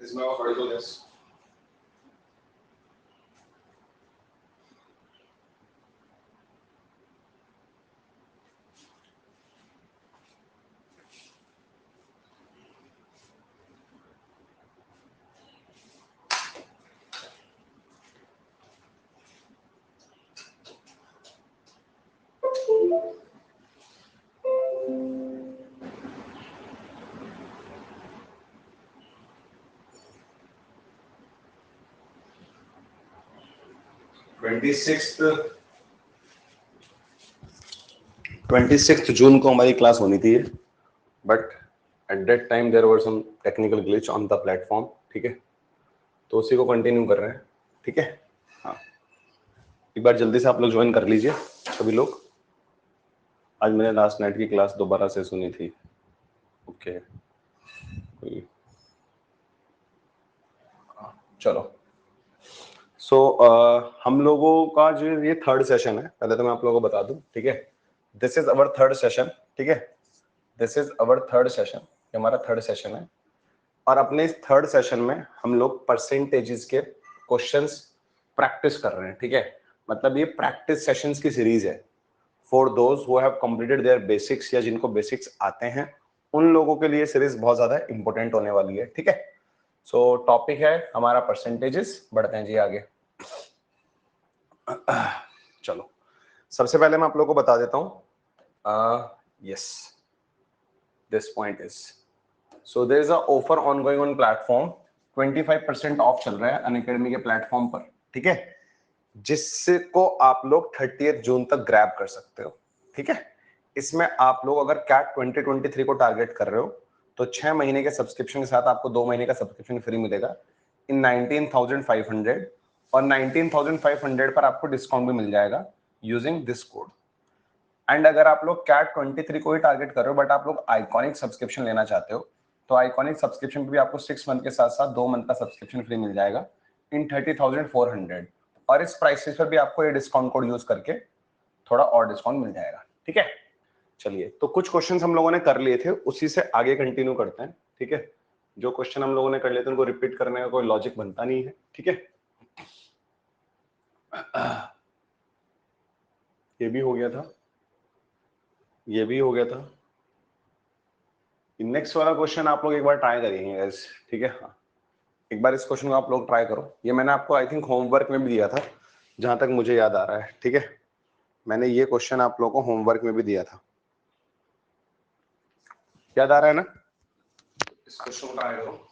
इसमें और पढ़ दो यस। ट्वेंटी सिक्स जून को हमारी क्लास होनी थी, but at that time there were some technical glitch on the platform, ठीक है, तो उसी को कंटिन्यू कर रहे हैं, ठीक है। हाँ, एक बार जल्दी से आप लोग ज्वाइन कर लीजिए सभी लोग। आज मैंने लास्ट नाइट की क्लास दोबारा से सुनी थी, ओके चलो। सो हम लोगों का जो ये थर्ड सेशन है, पहले तो मैं आप लोगों को बता दूं, ठीक है, this is our third session, ठीक है, this is our third session, ये हमारा थर्ड सेशन है। और अपने इस थर्ड सेशन में हम लोग परसेंटेजेस के क्वेश्चंस प्रैक्टिस कर रहे हैं, ठीक है, मतलब ये प्रैक्टिस सेशंस की सीरीज है for those who have completed there basics, या जिनको बेसिक्स आते हैं उन लोगों के लिए सीरीज बहुत ज्यादा इंपॉर्टेंट होने वाली है, ठीक है। सो टॉपिक है हमारा परसेंटेजेस। बढ़ते हैं जी आगे। चलो, सबसे पहले मैं आप लोगों को बता देता हूं, yes this point is, so there is a offer ongoing on platform, 25% off चल रहा है अनअकैडमी के प्लेटफॉर्म पर, ठीक है, जिसको आप लोग 30 जून तक ग्रैब कर सकते हो, ठीक है। इसमें आप लोग अगर कैट 2023 को टारगेट कर रहे हो तो 6 महीने के सब्सक्रिप्शन के साथ आपको 2 महीने का सब्सक्रिप्शन फ्री मिलेगा इन 19,500, और 19,500 पर आपको डिस्काउंट भी मिल जाएगा यूजिंग दिस कोड। एंड अगर आप लोग कैट 23 को ही टारगेट कर रहे हो बट आप लोग आइकॉनिक सब्सक्रिप्शन लेना चाहते हो तो आइकॉनिक सब्सक्रिप्शन पे भी आपको 6 मंथ के साथ साथ 2 मंथ का सब्सक्रिप्शन फ्री मिल जाएगा इन 30,400, और इस प्राइसेस पर भी आपको ये डिस्काउंट कोड यूज करके थोड़ा और डिस्काउंट मिल जाएगा, ठीक है। चलिए, तो कुछ क्वेश्चंस हम लोगों ने कर लिए थे, उसी से आगे कंटिन्यू करते हैं, ठीक है। जो क्वेश्चन हम लोगों ने कर लिए थे उनको रिपीट करने का कोई लॉजिक बनता नहीं है, ठीक है। ये भी हो गया था, ये भी हो गया था। नेक्स्ट वाला क्वेश्चन आप लोग एक बार ट्राई करिए गाइस, ठीक है। हाँ, एक बार इस क्वेश्चन को आप लोग ट्राई करो। ये मैंने आपको आई थिंक होमवर्क में भी दिया था, जहां तक मुझे याद आ रहा है, ठीक है। मैंने ये क्वेश्चन आप लोगों को होमवर्क में भी दिया था, याद आ रहा है ना? इस क्वेश्चन को ट्राई करो।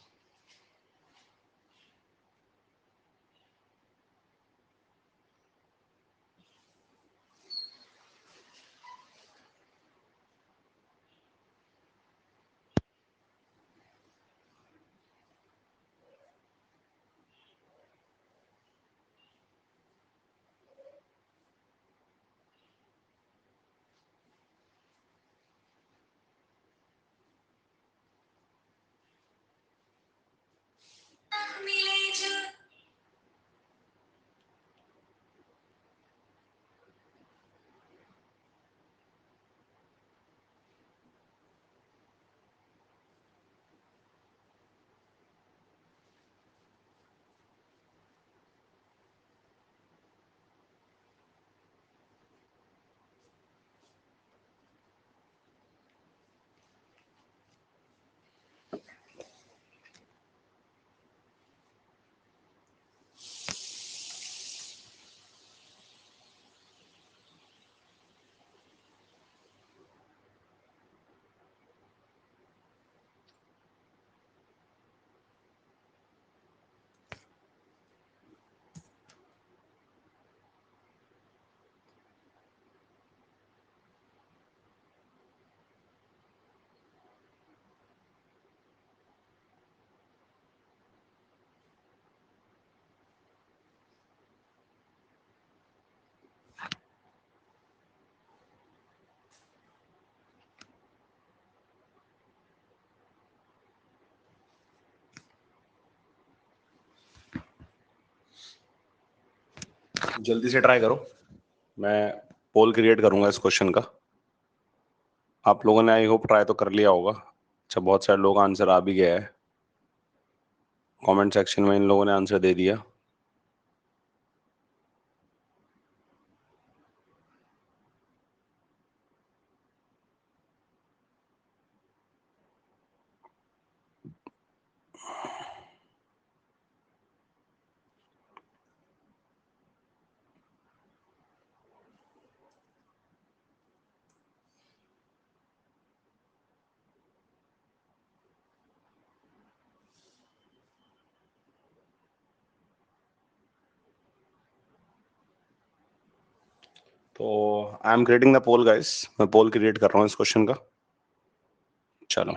जल्दी से ट्राई करो, मैं पोल क्रिएट करूंगा इस क्वेश्चन का। आप लोगों ने आई होप ट्राई तो कर लिया होगा। अच्छा, बहुत सारे लोग आंसर आ भी गया है। कमेंट सेक्शन में इन लोगों ने आंसर दे दिया। तो I am creating the poll guys, मैं पोल क्रिएट कर रहा हूँ इस क्वेश्चन का। चलो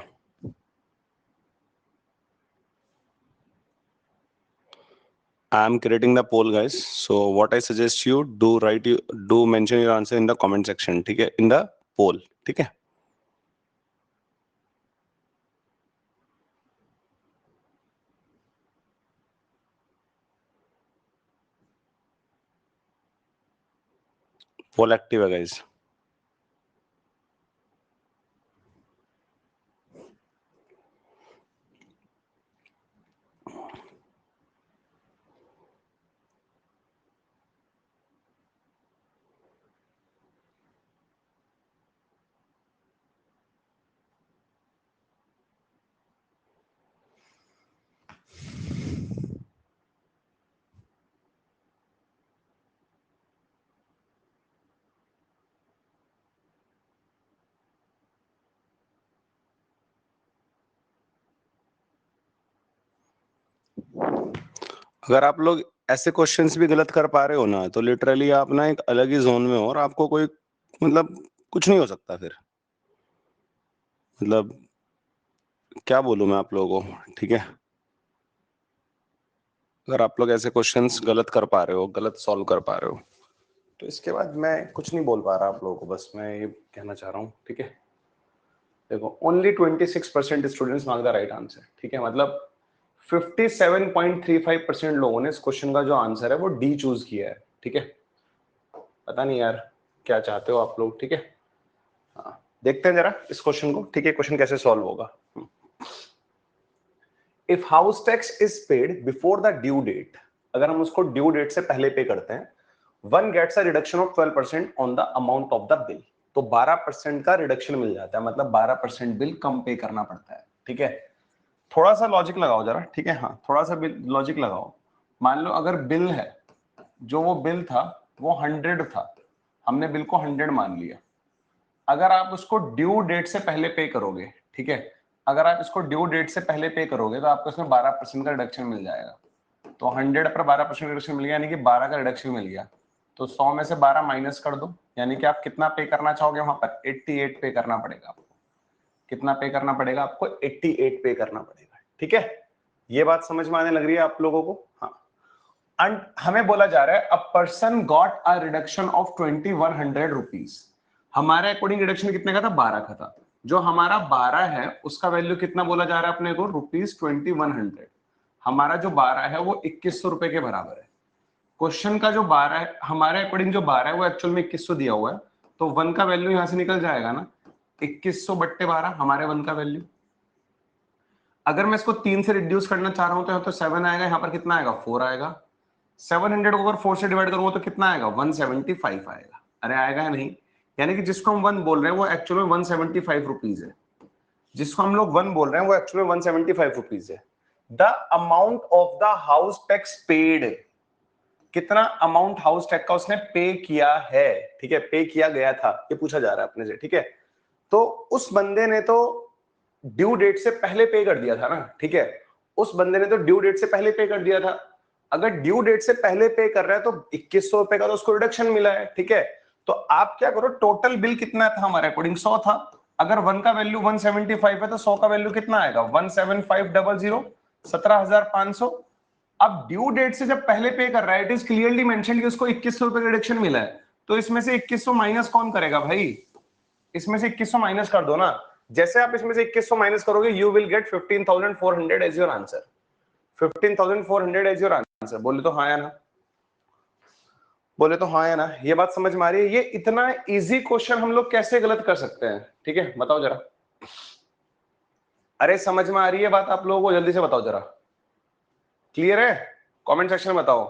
I am creating the poll guys, so what I suggest you do mention your answer in the comment section, ठीक है, in the poll, ठीक है। पोल एक्टिव है गाइस। अगर आप लोग ऐसे क्वेश्चंस भी गलत कर पा रहे हो ना, तो लिटरली आप ना एक अलग ही जोन में हो और आपको कोई मतलब कुछ नहीं हो सकता फिर। मतलब क्या बोलूं मैं आप लोगों को, ठीक है। अगर आप लोग ऐसे क्वेश्चंस गलत कर पा रहे हो, गलत सॉल्व कर पा रहे हो, तो इसके बाद मैं कुछ नहीं बोल पा रहा आप लोगों को, बस मैं ये कहना चाह रहा हूँ, ठीक है। देखो ओनली 26% स्टूडेंट्स मांग द राइट आंसर, ठीक है। मतलब 57.35% लोगों ने इस क्वेश्चन का जो आंसर है वो डी चूज किया है, ठीक है। पता नहीं यार क्या चाहते हो आप लोग, ठीक है। हाँ देखते हैं जरा इस क्वेश्चन को, ठीक है। क्वेश्चन कैसे सॉल्व होगा। If house tax is paid before the due date, अगर हम उसको ड्यू डेट से पहले पे करते हैं, one gets a reduction of 12% on the amount of the bill, तो 12% का रिडक्शन मिल जाता है, मतलब 12% बिल कम पे करना पड़ता है, ठीक है। थोड़ा सा लॉजिक लगाओ जरा, ठीक है। हाँ थोड़ा सा लॉजिक लगाओ। मान लो अगर बिल है, जो वो बिल था वो 100 था, हमने बिल को 100 मान लिया। अगर आप उसको ड्यू डेट से पहले पे करोगे, ठीक है, अगर आप इसको ड्यू डेट से पहले पे करोगे तो आपको इसमें 12% का रिडक्शन मिल जाएगा। तो 100 पर 12% रिडक्शन मिल गया, यानी कि 12 का रिडक्शन मिल गया। तो 100 में से 12 माइनस कर दो, यानी कि आप कितना पे करना चाहोगे वहां पर, 88 पे करना पड़ेगा आपको। कितना पे करना पड़ेगा आपको, 88 पे करना पड़ेगा, ठीक है। ये बात समझ में आने लग रही है आप लोगों को। हाँ एंड हमें बोला जा रहा है a person got a reduction of 2100 rupees. हमारे अकॉर्डिंग रिडक्शन कितने का था, 12 का था। जो हमारा 12 है उसका वैल्यू कितना बोला जा रहा है अपने को, ₹2100। हमारा जो 12 है वो 2100 रुपए के बराबर है। क्वेश्चन का जो 12 है हमारे अकॉर्डिंग, जो 12 है वो एक्चुअल में 2100 दिया हुआ है, तो 1 का वैल्यू यहां से निकल जाएगा ना, 2100 बट्टे 12 हमारे 1 का वैल्यू। अगर मैं इसको 3 से रिड्यूस करना चाह रहा हूं तो यहाँ तो 7 आएगा, यहाँ पर कितना आएगा, 4 आएगा। 700 को अगर 4 से डिवाइड करूंगा तो कितना आएगा, 175 आएगा। अरे आएगा या नहीं, यानी कि जिसको हम 1 बोल रहे हैं वो एक्चुअल में 175 रुपीज है। जिसको हम लोग 1 बोल रहे हैं वो एक्चुअल में 175 रुपीज है। The amount of the house tax paid, कितना अमाउंट हाउस टैक्स का उसने पे किया है, ठीक है, पे किया गया था, ये पूछा जा रहा है अपने से, ठीक है। तो उस बंदे ने तो ड्यू डेट से पहले पे कर दिया था ना, ठीक है। उस बंदे ने तो ड्यू डेट से पहले पे कर दिया था। अगर ड्यू डेट से पहले पे कर रहा है तो 2100 रुपए का तो उसको रिडक्शन मिला है, ठीक है। तो आप क्या करो, टोटल बिल कितना था हमारे अकॉर्डिंग, 100 था। अगर 1 का वैल्यू 175 है तो 100 का वैल्यू कितना आएगा, 17500, 17500। अब ड्यू डेट से जब पहले पे कर रहा है, इट इज क्लियरली मेंशन कि उसको 2100 रुपए का रिडक्शन मिला है। तो इसमें से 2100 माइनस कौन करेगा भाई, इसमें से 2100 माइनस कर दो ना। जैसे आप इसमें से 2100 माइनस करोगे you will get 15400 as your answer. 15400 as your answer. बोले तो हाँ या ना, बोले तो हाँ या ना, ये बात समझ में आ रही है। ये इतना इजी क्वेश्चन हम लोग कैसे गलत कर सकते हैं, ठीक है, बताओ जरा। अरे समझ में आ रही है बात आप लोगों को, जल्दी से बताओ जरा। क्लियर है? कमेंट सेक्शन में बताओ।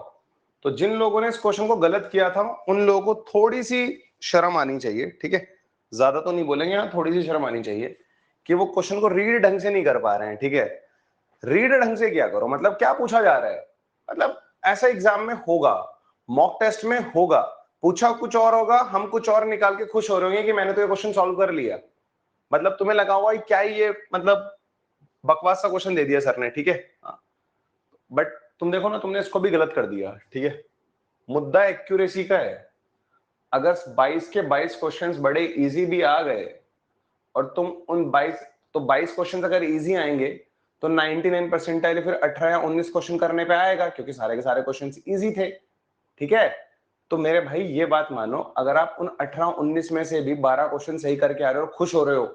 तो जिन लोगों ने इस क्वेश्चन को गलत किया था उन लोगों को थोड़ी सी शर्म आनी चाहिए, ठीक है? ज्यादा तो नहीं बोलेंगे, यहाँ थोड़ी सी शर्म आनी चाहिए कि वो क्वेश्चन को रीड ढंग से नहीं कर पा रहे हैं, ठीक है? रीड ढंग से क्या करो, मतलब क्या पूछा जा रहा है, मतलब ऐसा एग्जाम में होगा, मॉक टेस्ट में होगा, पूछा कुछ और होगा, हम कुछ और निकाल के खुश हो रहे होंगे कि मैंने तो ये क्वेश्चन सॉल्व कर लिया। मतलब तुम्हें लगा हुआ क्या ये मतलब बकवास सा क्वेश्चन दे दिया सर ने, ठीक है? बट तुम देखो ना, तुमने इसको भी गलत कर दिया, ठीक है? मुद्दा एक्यूरेसी का है। अगर 22 के 22 क्वेश्चंस बड़े इजी भी आ गए और तुम उन 22, तो 22 क्वेश्चंस अगर इजी आएंगे तो 99 परसेंटाइल फिर 18 या 19 क्वेश्चन करने पे आएगा, क्योंकि सारे के सारे क्वेश्चंस इजी थे, ठीक है? तो मेरे भाई ये बात मानो, अगर आप उन 18-19 में से भी 12 क्वेश्चन सही करके आ रहे हो और खुश हो रहे हो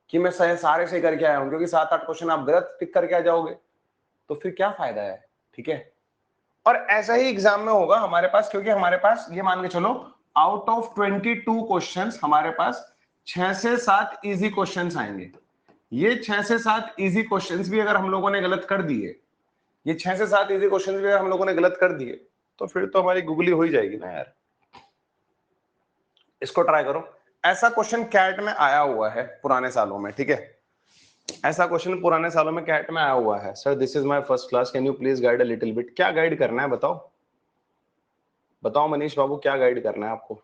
कि मैं सारे सही करके आया हूं, क्योंकि 7-8 क्वेश्चन आप गलत टिक करके आ जाओगे, तो फिर क्या फायदा है, ठीक है? और ऐसा ही एग्जाम में होगा हमारे पास, क्योंकि हमारे पास ये मान के चलो आउट ऑफ 22 क्वेश्चंस हमारे पास 6 से 7 इजी क्वेश्चंस आएंगे। ये 6 से 7 इजी क्वेश्चंस भी अगर हम लोगों ने गलत कर दिए, ये 6 से 7 इजी क्वेश्चंस भी अगर हम लोगों ने गलत कर दिए, तो फिर तो हमारी गुगली हो ही जाएगी ना यार। इसको ट्राई करो। ऐसा क्वेश्चन कैट में आया हुआ है पुराने सालों में, ठीक है? ऐसा क्वेश्चन पुराने सालों में कैट में आया हुआ है, sir this is my first class, can you please guide a little bit. क्या गाइड करना है बताओ, बताओ मनीष बाबू, क्या गाइड करना है आपको?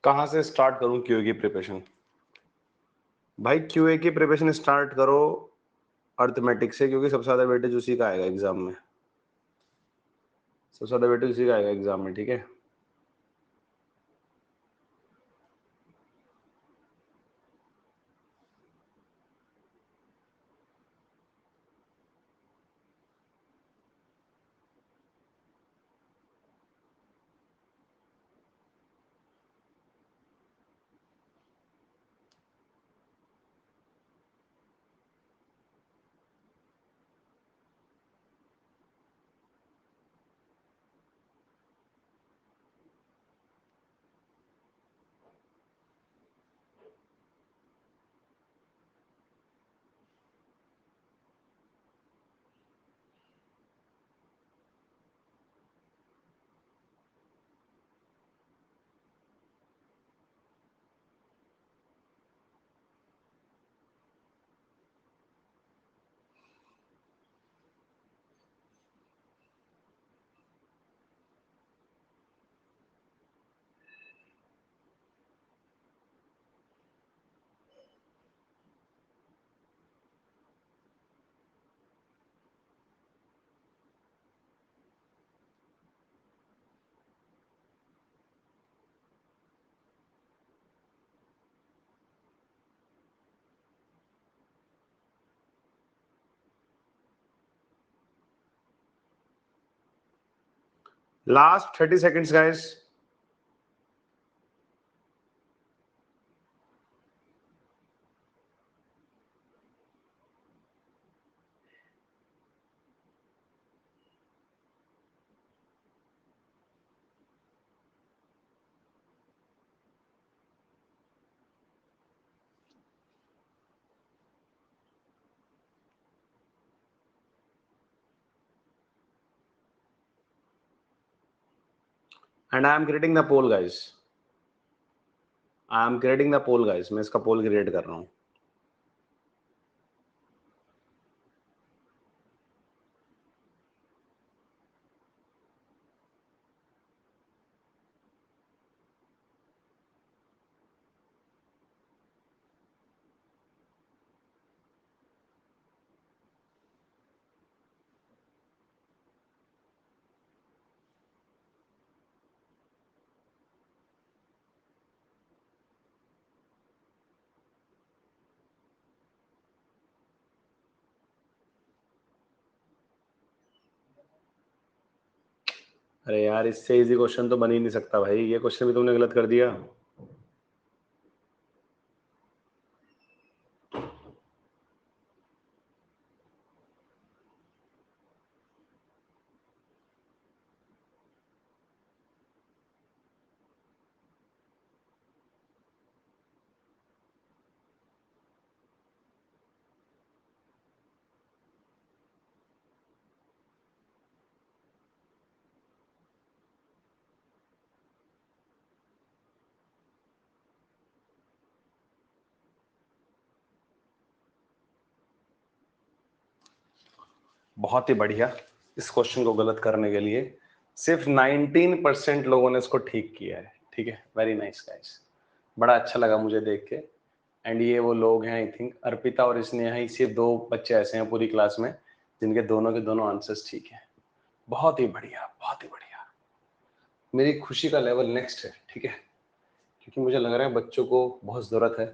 कहां से स्टार्ट करूं क्यूए की प्रिपरेशन? भाई क्यूए की प्रिपरेशन स्टार्ट करो अर्थमेटिक से, क्योंकि सबसे ज्यादा वेटेज उसी का आएगा एग्जाम में, सबसे ज्यादा वेटेज उसी का आएगा एग्जाम में, ठीक है? Last 30 seconds guys. And I am creating the poll guys, I am creating the poll guys, मैं इसका पोल क्रिएट कर रहा हूँ। अरे यार, इससे इजी क्वेश्चन तो बन ही नहीं सकता भाई, ये क्वेश्चन भी तुमने गलत कर दिया। बहुत ही बढ़िया। इस क्वेश्चन को गलत करने के लिए सिर्फ 19% लोगों ने इसको ठीक किया है। ठीक है, वेरी नाइस गाइस, बड़ा अच्छा लगा मुझे देख के। एंड ये वो लोग हैं, आई थिंक अर्पिता और स्नेहा ही, सिर्फ 2 बच्चे ऐसे हैं पूरी क्लास में जिनके दोनों के दोनों आंसर्स ठीक है। बहुत ही बढ़िया, बहुत ही बढ़िया। मेरी खुशी का लेवल नेक्स्ट है, ठीक है, क्योंकि मुझे लग रहा है बच्चों को बहुत जरूरत है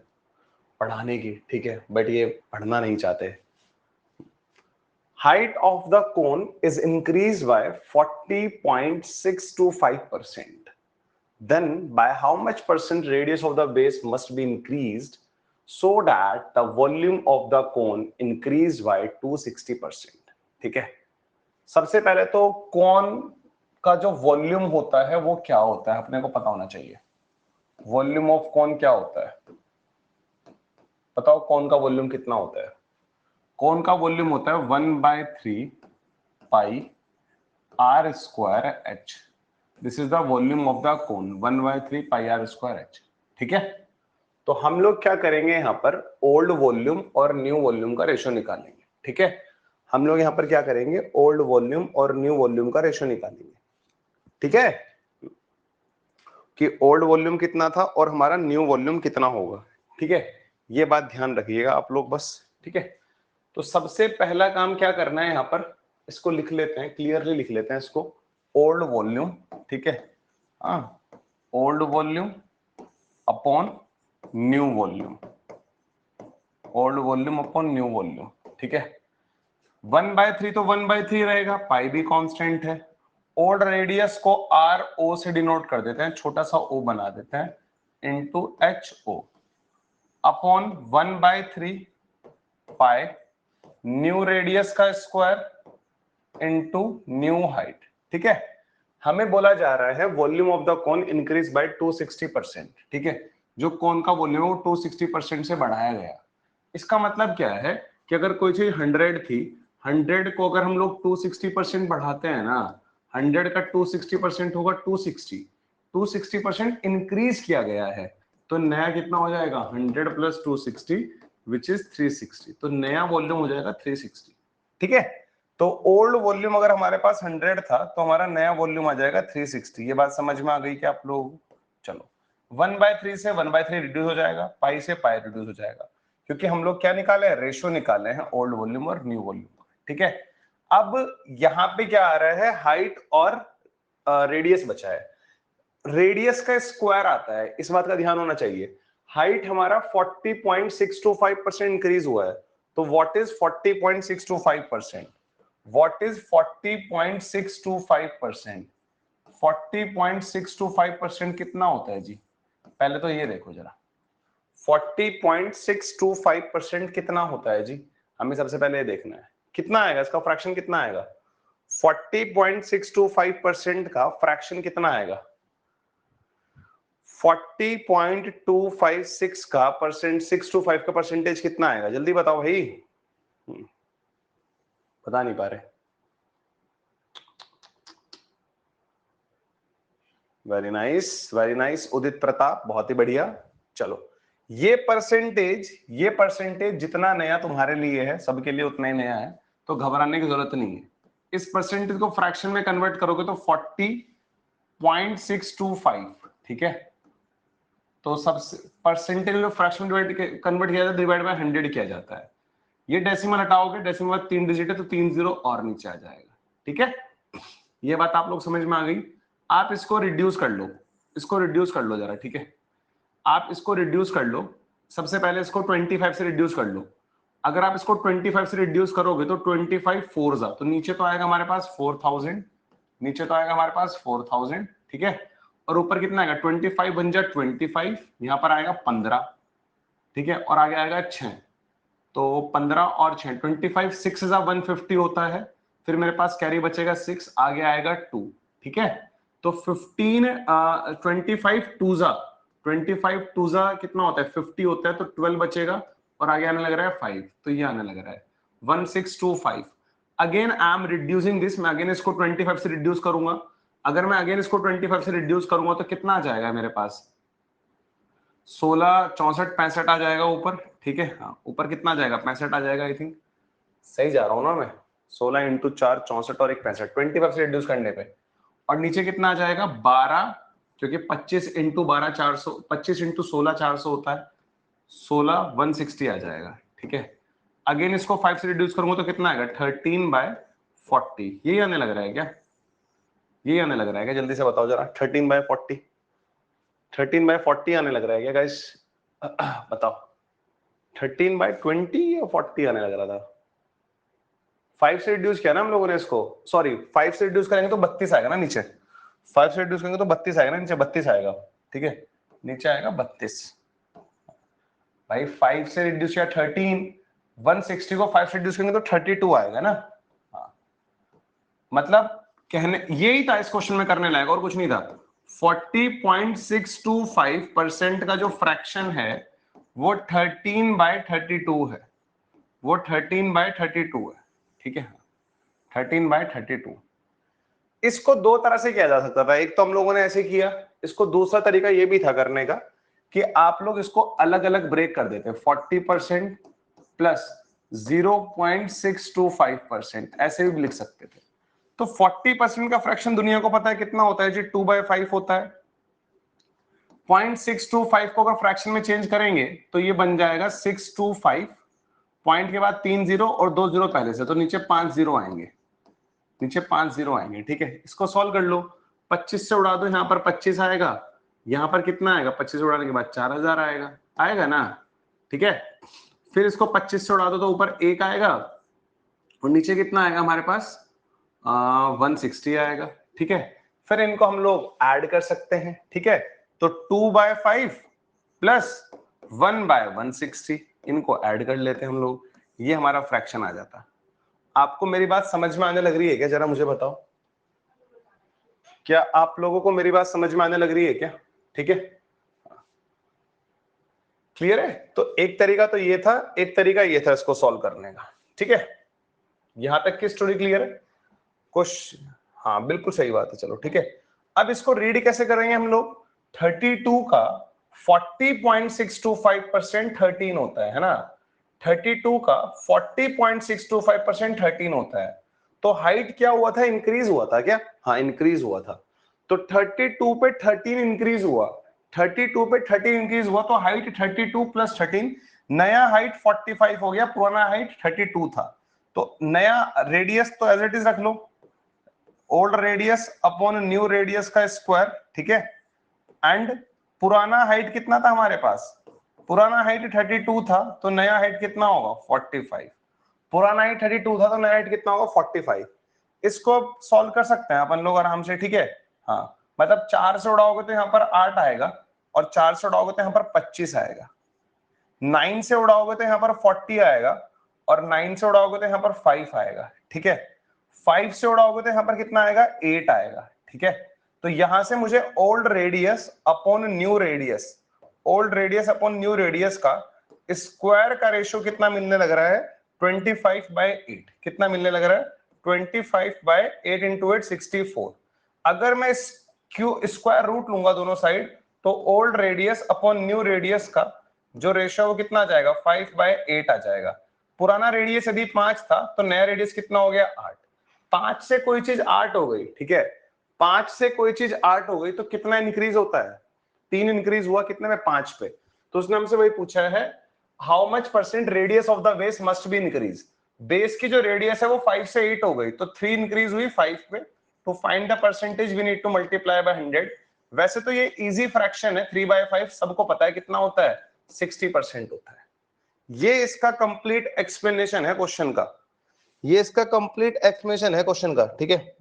पढ़ाने की, ठीक है, बट ये पढ़ना नहीं चाहते। Height of the cone is increased by 40.625%. Then by how much percent radius of the base must be increased so that the volume of the cone increased by 260%? ठीक है, सबसे पहले तो कौन का जो वॉल्यूम होता है वो क्या होता है अपने को पता होना चाहिए। वॉल्यूम ऑफ कौन क्या होता है, बताओ कौन का वॉल्यूम कितना होता है। कौन का वॉल्यूम होता है 1/3 पाई r square h. This is the volume of the cone, 1/3 pi r square h। ठीक है, तो हम लोग क्या करेंगे यहाँ पर, ओल्ड वॉल्यूम और न्यू वॉल्यूम का रेशियो निकालेंगे। ठीक है, हम लोग यहाँ पर क्या करेंगे, ओल्ड वॉल्यूम और न्यू वॉल्यूम का रेशियो निकालेंगे। ठीक है, कि ओल्ड वॉल्यूम कितना था और हमारा न्यू वॉल्यूम कितना होगा। ठीक है, ये बात ध्यान रखिएगा आप लोग बस। ठीक है, तो सबसे पहला काम क्या करना है, यहाँ पर इसको लिख लेते हैं, क्लियरली लिख लेते हैं इसको, ओल्ड वॉल्यूम। ठीक है, हाँ, old volume upon new volume, old volume upon new volume. ठीक है, 1/3 तो 1/3 रहेगा, पाई भी कांस्टेंट है। ओल्ड रेडियस को आर ओ से डिनोट कर देते हैं, छोटा सा ओ बना देते हैं, into h o upon 1/3 pi new radius का स्क्वायर इनटू न्यू हाइट। ठीक है, हमें बोला जा रहा है volume of the cone increase by 260%। ठीक है, जो कोन का वॉल्यूम है वो 260% से बढ़ाया गया। इसका मतलब क्या है कि अगर कोई चीज 100 थी, 100 को अगर हम लोग 260% बढ़ाते हैं ना, 100 का 260% होगा 260, 260% इंक्रीज किया गया है, तो नया कितना हो जाएगा, 100 प्लस 260 विच इज 360, तो नया वॉल्यूम हो जाएगा 360। ठीक है, तो ओल्ड वॉल्यूम अगर हमारे पास 100 था तो हमारा नया वॉल्यूम आ जाएगा 360। ये बात समझ में आ गई क्या आप लोग? चलो, 1/3 से 1/3 रिड्यूस हो जाएगा, पाई से पाई रिड्यूस हो जाएगा, क्योंकि हम लोग क्या निकाले हैं, रेशियो निकाले हैं ओल्ड वॉल्यूम और न्यू वॉल्यूम। ठीक है, अब यहाँ पे क्या आ रहा है, हाइट और रेडियस बचा है। रेडियस का स्क्वायर आता है, इस बात का ध्यान होना चाहिए। हाइट हमारा 40.625% इंक्रीज हुआ है, तो व्हाट इज 40.625%? What is 40.625%? 40.625% कितना होता है जी, पहले तो ये देखो जरा, 40.625% कितना होता है जी, हमें सबसे पहले ये देखना है कितना आएगा, इसका फ्रैक्शन कितना आएगा। 40.625% का फ्रैक्शन कितना आएगा, 40.256 का परसेंट, 625 का परसेंटेज कितना आएगा, जल्दी बताओ भाई। बता नहीं पा रहे, वेरी नाइस, वेरी नाइस उदित प्रताप, बहुत ही बढ़िया। चलो, ये परसेंटेज जितना नया तुम्हारे लिए है, सबके लिए उतना ही नया है, तो घबराने की जरूरत नहीं है। इस परसेंटेज को फ्रैक्शन में कन्वर्ट करोगे तो 40.625। ठीक है, तो सब परसेंटेज में फ्रैक्शन कन्वर्ट किया जाता है, डिवाइड बाय 100 किया जाता है। ये डेसिमल हटाओगे, डेसिमल 3 डिजिट है तो 3 जीरो और नीचे आ जाएगा। ठीक है, ये बात आप लोग समझ में आ गई। आप इसको रिड्यूस कर लो, इसको रिड्यूस कर लो जरा। ठीक है, आप इसको रिड्यूस कर लो, सबसे पहले इसको 25 से रिड्यूस कर लो। अगर आप इसको 25 से रिड्यूस करोगे तो 25 4 जा, तो नीचे तो आएगा हमारे पास 4000, नीचे तो आएगा हमारे पास 4000, ठीक है, और ऊपर कितना आएगा 25 बन जाए 25, यहाँ पर आएगा 15, ठीक है, और आगे आएगा 6, तो 15 और 6 25, 6 is 150 होता है, फिर मेरे पास कैरी बचेगा 6, आगे आएगा 2, ठीक है, तो 15 25 टू जा कितना होता है 50 होता है, तो 12 बचेगा और आगे आने लग रहा है 5, तो ये आने लग रहा है 1625। Again I am reducing this, मैं अगेन इसको 25 से रिड्यूस करूंगा, अगर मैं अगेन इसको 25 से रिड्यूस करूंगा तो कितना आ जाएगा मेरे पास 16 64 65 आ जाएगा ऊपर, ठीक है, हाँ ऊपर कितना आ जाएगा 65 आ जाएगा, आई थिंक सही जा रहा हूँ ना मैं, 16 इंटू 4 64 और 1 65, 25 से रिड्यूस करने पे, और नीचे कितना आ जाएगा 12, क्योंकि 25 इंटू 12 400, 25 इंटू 16 400 होता है, 16 160 आ जाएगा, ठीक है, अगेन इसको 5 से रिड्यूस करूंगा तो कितना आएगा 13/40, यही आने लग रहा है क्या, यही आने लग रहा है क्या, जल्दी से बताओ जरा, 13/40, 13/40 आने लग रहा है क्या गाइस, बताओ 13/20 या 40 आने लग रहा था, 5 से रिड्यूस किया ना हम लोगों ने इसको, सॉरी 5 से रिड्यूस करेंगे तो 32 आएगा ना नीचे, 5 से रिड्यूस करेंगे तो 32 आएगा ना नीचे, 32 आएगा, ठीक है, नीचे आएगा 32, भाई 5 से रिड्यूस किया 13, 160 को 5 से रिड्यूस करेंगे तो 32 आएगा ना, हाँ मतलब कहने यही था इस क्वेश्चन में करने लायक और कुछ नहीं था। 40.625% का जो फ्रैक्शन है वो 13/32 है, वो 13/32 है, ठीक है, 13/32। इसको दो तरह से किया जा सकता था, एक तो हम लोगों ने ऐसे किया, इसको दूसरा तरीका ये भी था करने का कि आप लोग इसको अलग अलग ब्रेक कर देते, 40% प्लस 0.625%, ऐसे भी लिख सकते थे। तो 40% का फ्रैक्शन दुनिया को पता है कितना होता है जी, 2/5 होता है। 0.625 को अगर फ्रैक्शन में चेंज करेंगे तो ये बन जाएगा 625, पॉइंट के बाद 3 जीरो और 2 जीरो पहले से, तो नीचे 5 जीरो आएंगे, नीचे 5 जीरो आएंगे, ठीक है, इसको सॉल्व कर लो, 25 से उड़ा दो, यहाँ पर 25 आएगा, यहाँ पर कितना आएगा 25 से उड़ाने के बाद 4000 आएगा, आएगा ना, ठीक है, फिर इसको 25 से उड़ा दो तो ऊपर 1 आएगा और नीचे कितना आएगा हमारे पास 160 आएगा, ठीक है, फिर इनको हम लोग ऐड कर सकते हैं, ठीक है, तो 2/5 प्लस 1/160, इनको ऐड कर लेते हैं हम लोग, ये हमारा फ्रैक्शन आ जाता। आपको मेरी बात समझ में आने लग रही है क्या, जरा मुझे बताओ, क्या आप लोगों को मेरी बात समझ में आने लग रही है क्या, ठीक है, क्लियर है। तो एक तरीका तो ये था, एक तरीका ये था इसको सॉल्व करने का, ठीक है, यहां तक की स्टोरी क्लियर है कुछ, हाँ बिल्कुल सही बात है, चलो ठीक है। अब इसको रीड कैसे करेंगे हम लोग, 32 का 40.625% 13 होता है ना, 32 का 40.625% 13 होता है, तो हाइट क्या हुआ था, इंक्रीज हुआ था क्या, हाँ इंक्रीज हुआ था, तो 32 पे 13 इंक्रीज हुआ, 32 पे 13 इंक्रीज हुआ, तो हाइट 32 प्लस 13, नया हाइट 45 हो गया, पुराना हाइट 32 था, तो नया रेडियस तो एज इट इज रख लो, old radius upon new radius का स्क्वायर, ठीक है, एंड पुराना हाइट कितना था हमारे पास, पुराना हाइट 32 था, तो नया हाइट कितना होगा 45, पुराना हाइट 32 था तो नया हाइट कितना होगा 45, इसको सॉल्व कर सकते हैं अपन लोग आराम से, ठीक है, हाँ मतलब 4 से उड़ाओगे तो यहाँ पर 8 आएगा, और 4 से उड़ाओगे तो यहाँ पर 25 आएगा, 9 से उड़ाओगे तो यहाँ पर 40 आएगा, और 9 से उड़ाओगे तो यहाँ पर 5 आएगा, ठीक है, 5 से उड़ाओगे तो यहाँ पर कितना आएगा 8 आएगा, ठीक है, तो यहां से मुझे old radius upon new radius, old radius upon new radius का स्क्वायर का रेशियो कितना मिलने लग रहा है 25/8, कितना मिलने लग रहा है 25/8 इंटू 8 64, अगर मैं क्यू स्क्वायर रूट लूंगा दोनों साइड तो old radius upon new radius का जो रेशियो वो कितना आ जाएगा 5/8 आ जाएगा, पुराना रेडियस यदि 5 था तो नया रेडियस कितना हो गया 8, 5 से कोई चीज 8 हो गई, ठीक है, 5 से कोई चीज 8 हो गई तो कितना इंक्रीज होता है 3 इंक्रीज हुआ, कितने में 5 पे, तो उसने हमसे वही पूछा है how much percent radius of the base must be increase, base की जो रेडियस है वो 5 से 8 हो गई तो 3 इंक्रीज हुई 5 पे, to find the percentage we need to multiply by 100, वैसे तो ये इजी फ्रैक्शन है 3/5 सबको पता है कितना होता है 60% होता है, ये इसका कंप्लीट एक्सप्लेनेशन है क्वेश्चन का, ये इसका कंप्लीट एक्सप्लेनेशन है क्वेश्चन का, ठीक है,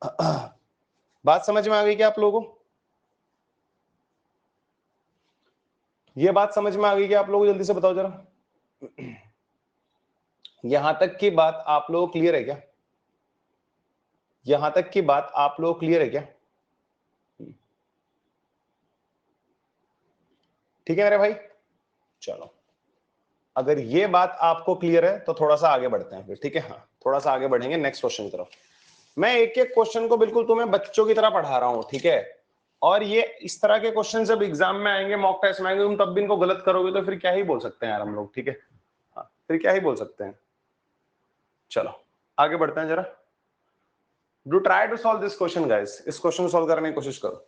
बात समझ में आ गई क्या आप लोगों को? ये बात समझ में आ गई क्या आप लोगों को? जल्दी से बताओ जरा। यहां तक की बात आप लोगों को क्लियर है क्या? यहां तक की बात आप लोगों को क्लियर है क्या? ठीक है मेरे भाई, चलो अगर ये बात आपको क्लियर है तो थोड़ा सा आगे बढ़ते हैं फिर, ठीक है? हाँ, थोड़ा सा आगे बढ़ेंगे नेक्स्ट क्वेश्चन की तरफ। मैं एक एक क्वेश्चन को बिल्कुल तुम्हें बच्चों की तरह पढ़ा रहा हूं, ठीक है? और ये इस तरह के क्वेश्चन जब एग्जाम में आएंगे, मॉक टेस्ट में आएंगे, तुम तब भी इनको गलत करोगे तो फिर क्या ही बोल सकते हैं यार हम लोग, ठीक है? हाँ, फिर क्या ही बोल सकते हैं। चलो आगे बढ़ते हैं जरा। Do try to solve this question guys, इस क्वेश्चन को सॉल्व करने की कोशिश करो।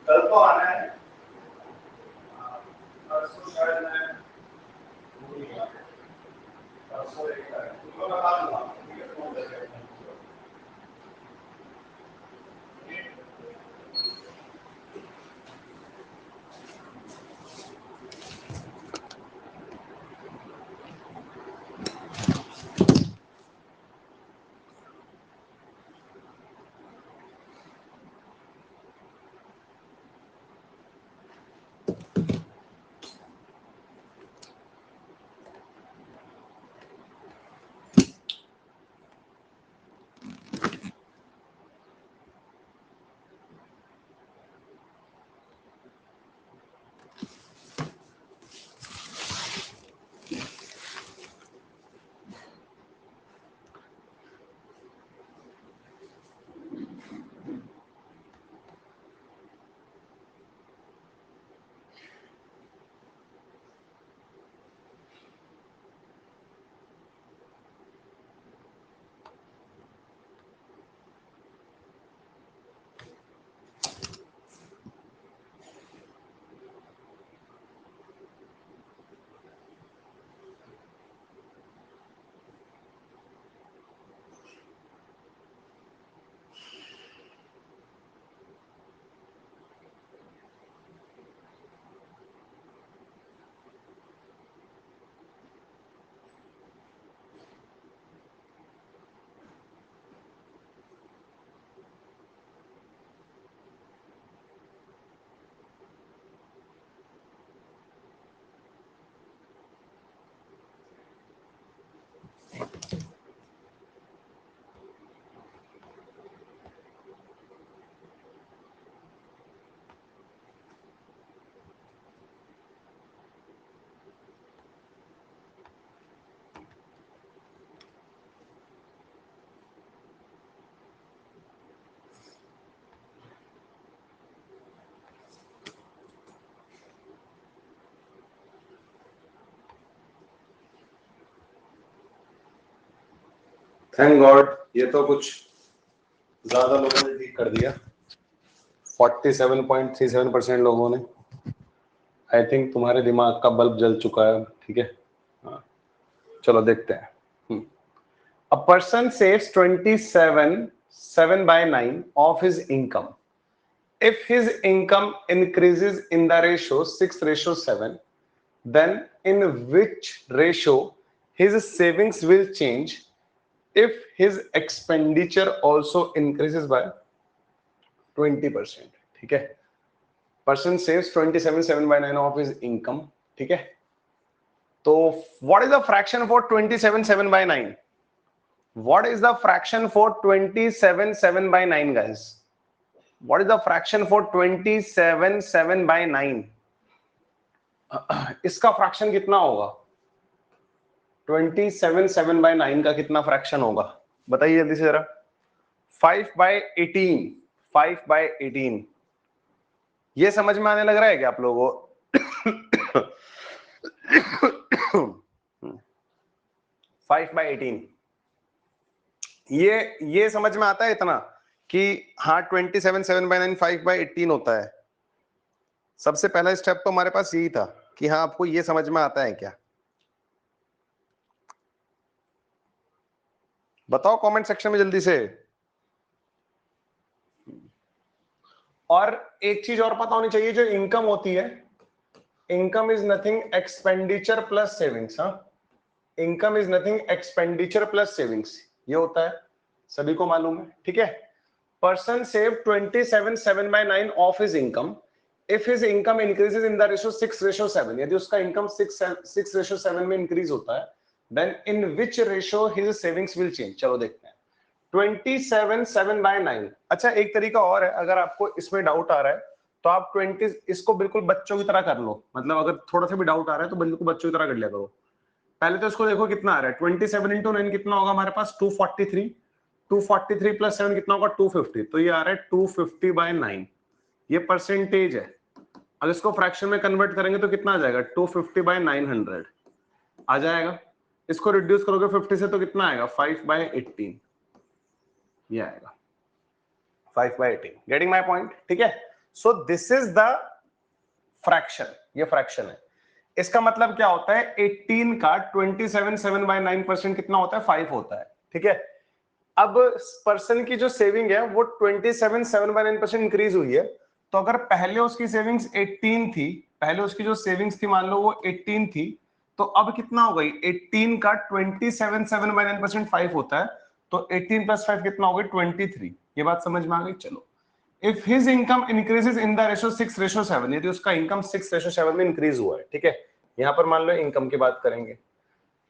कल तो आना है, परसों शायद मैं परसों एक है, तुमको बता दूंगा, ठीक है? फोन करके। थैंक गॉड, ये तो कुछ ज्यादा लोगों ने ठीक कर दिया। 47.37% लोगों ने। आई थिंक तुम्हारे दिमाग का बल्ब जल चुका है, ठीक है? हाँ, चलो देखते हैं। A person saves 27/9 of his income. If his income increases in the ratio 6:7, then in which ratio his savings will change if his expenditure also increases by 20%? ठीक है? Person saves 27/9 of his income, ठीक है? तो what is the fraction for 27/9? What is the fraction for 27/9, guys? What is the fraction for 27/9? इसका fraction कितना होगा? 27/9 का कितना फ्रैक्शन होगा बताइए जल्दी से जरा। 5/18, 5/18 ये समझ में आने लग रहा है क्या आप लोगों को? 5/18 ये समझ में आता है इतना कि हाँ 27/9 5/18 होता है। सबसे पहला स्टेप तो हमारे पास यही था कि हाँ आपको ये समझ में आता है क्या? बताओ कमेंट सेक्शन में जल्दी से। और एक चीज और पता होनी चाहिए, जो इनकम होती है, income is nothing expenditure plus savings. हाँ, income is nothing expenditure plus savings, ये होता है, सभी को मालूम है, ठीक है। Person save 27/9 of his income if his income increases in the ratio 6:7। यदि उसका इनकम 6:7 में इंक्रीज होता है, then in which ratio his savings will change. चलो देखते हैं 27/9। अच्छा एक तरीका और है, अगर आपको इसमें डाउट आ रहा है तो आप 20 इसको बिल्कुल बच्चों की तरह कर लो। मतलब अगर थोड़ा सा भी डाउट आ रहा है तो बिल्कुल बच्चों की तरह कर लिया करो। पहले तो इसको देखो कितना आ रहा है, 27 × 9 कितना होगा हमारे पास? 243। 243 + 7 कितना होगा? 250। तो ये आ रहा है 250/9, ये परसेंटेज है। अब इसको फ्रैक्शन में कन्वर्ट करेंगे तो कितना आ जाएगा? 250/900 आ जाएगा। इसको रिड्यूस करोगे 50 से तो कितना आएगा? 5/18 ये आएगा, 5/18। Getting my point? ठीक है। सो दिस इज द फ्रैक्शन, ये फ्रैक्शन है। इसका मतलब क्या होता है? 18 का 27/9% कितना होता है? 5 होता है, ठीक है। अब पर्सन की जो सेविंग है वो 27/9% इंक्रीज हुई है, तो अगर पहले उसकी सेविंग्स 18 थी, पहले उसकी जो सेविंग्स थी मान लो वो 18 थी, तो अब कितना हो गई? 18 का 27/9% 5 होता है, तो 18 + 5 कितना हो गई? 23। ये बात समझ में आ गई? चलो, if his income increases in the ratio 6:7, यदि उसका इनकम 6:7 में इंक्रीज हुआ है, ठीक है। यहां पर मान लो इनकम की बात करेंगे।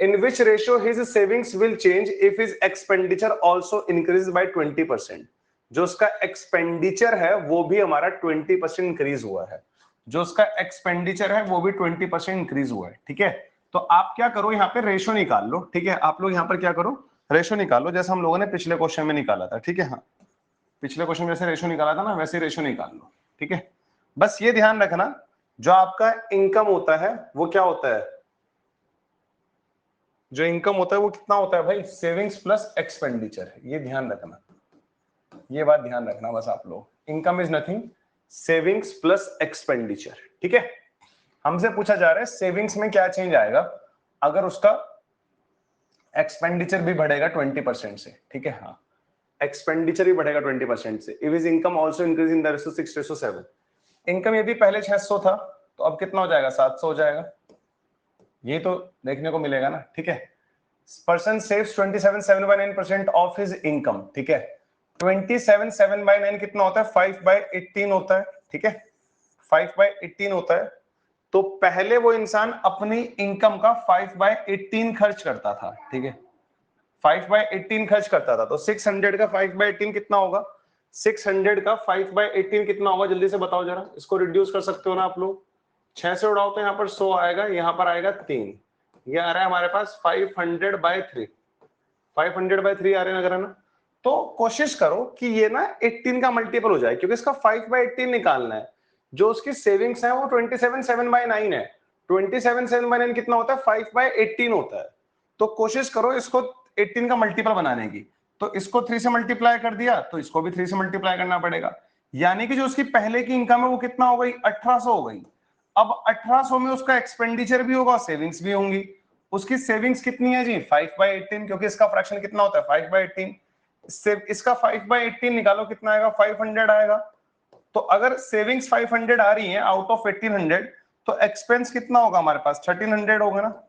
In which ratio his savings will change if his expenditure also increases by 20%? जो उसका एक्सपेंडिचर है वो भी हमारा 20% इंक्रीज हुआ है, जो उसका एक्सपेंडिचर है वो भी 20% इंक्रीज हुआ है, ठीक है। तो आप क्या करो, यहाँ पे रेशो निकाल लो, ठीक है। आप लोग यहाँ पर क्या करो, रेशो निकालो, जैसे हम लोगों ने पिछले क्वेश्चन में निकाला था, ठीक है। हाँ, पिछले क्वेश्चन में जैसे रेशो निकाला था ना, वैसे रेशो निकाल लो, ठीक है। बस ये ध्यान रखना, जो आपका इनकम होता है वो क्या होता है? जो इनकम होता है वो कितना होता है भाई? Savings plus expenditure. ये ध्यान रखना, ये बात ध्यान रखना बस आप लोग। Income is nothing savings plus expenditure, ठीक है। हमसे पूछा जा रहा है सेविंग्स में क्या चेंज आएगा अगर उसका एक्सपेंडिचर भी बढ़ेगा 20% से, ठीक है। हाँ, एक्सपेंडिचर भी बढ़ेगा 20% से। If his income also increase in the ratio 6:7, income यदि पहले 600 था तो अब कितना हो जाएगा? 700 हो जाएगा। ये तो देखने को मिलेगा ना, ठीक है। Person saves 27/9% of his income, ठीक है। 27/9 कितना होता है? 5/18 होता है, ठीक है। 5/18 होता है। तो पहले वो इंसान अपनी इनकम का 5/18 खर्च करता था, ठीक है। 5/18 खर्च करता था, तो 600 का 5/18 कितना होगा? 600 का 5/18 कितना होगा? जल्दी से बताओ जरा। इसको रिड्यूस कर सकते हो ना आप लोग? 6 से उड़ाओ तो यहाँ पर 100 आएगा, यहाँ पर आएगा 3। ये आ रहा है हमारे पास 500/3। 500/3 आ रहे हैं ना। तो कोशिश करो कि ये ना 18 का मल्टीपल हो जाए, क्योंकि इसका 5/18 निकालना है। जो उसकी सेविंग्स है वो 27/9 है। 27/9 कितना होता है? 5/18 होता है। तो कोशिश करो इसको 18 का मल्टीपल बनाने की। तो इसको 3 से मल्टीप्लाई कर दिया तो इसको भी 3 से मल्टीप्लाई करना पड़ेगा। यानी कि जो उसकी पहले की इनकम है वो कितना हो गई? 1800 हो गई। अब 1800 में उसका एक्सपेंडिचर भी होगा, सेविंग्स भी होंगी। उसकी सेविंग्स कितनी है जी? 5/18, क्योंकि इसका फ्रैक्शन कितना होता है? 5/18। इसका 5/18 निकालो, कितना आएगा? 500 आएगा। तो अगर सेविंग्स 500 आ रही है आउट ऑफ 1800, तो एक्सपेंस कितना होगा हमारे पास? 1300 होगा ना।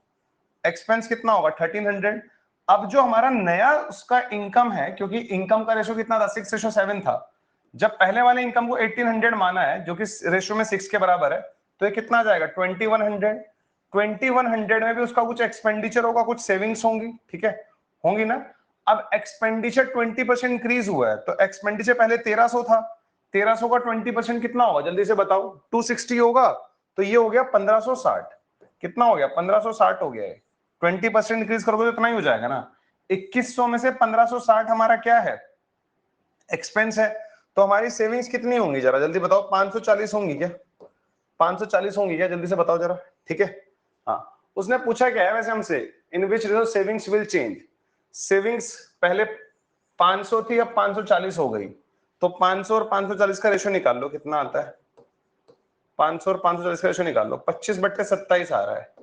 एक्सपेंस कितना होगा? 1300। अब जो हमारा नया उसका इनकम है, क्योंकि इनकम का रेशो कितना था? 6:7 था। जब पहले वाले इनकम को 1800 माना है, जो कि रेशो में 6 के बराबर है, तो ये कितना आ जाएगा? 2100। 2100 में भी उसका कुछ एक्सपेंडिचर होगा, कुछ सेविंग्स होंगी, ठीक है, होंगी ना। अब एक्सपेंडिचर 20% इंक्रीज हुआ है, तो एक्सपेंडिचर पहले 1300 था, 1300 का 20% कितना होगा जल्दी से बताओ। 260 होगा तो ये हो गया 1560। कितना हो गया 1560 हो गया है। 20% इंक्रीज करोगे तो इतना ही हो जाएगा ना। 2100 में से 1560 हमारा क्या है, एक्सपेंस है। तो हमारी सेविंग्स कितनी होंगी जरा जल्दी बताओ। 540 होंगी क्या, 540 होंगी क्या, जल्दी से बताओ जरा। ठीक है हाँ। उसने पूछा क्या है वैसे हमसे, in which ratio savings will change. Savings पहले 500 थी अब 540 हो गई, तो 500 और 540 का रेशो निकाल लो कितना आता है। 500 और 540 का रेशो निकाल लो, 25/27 आ रहा है।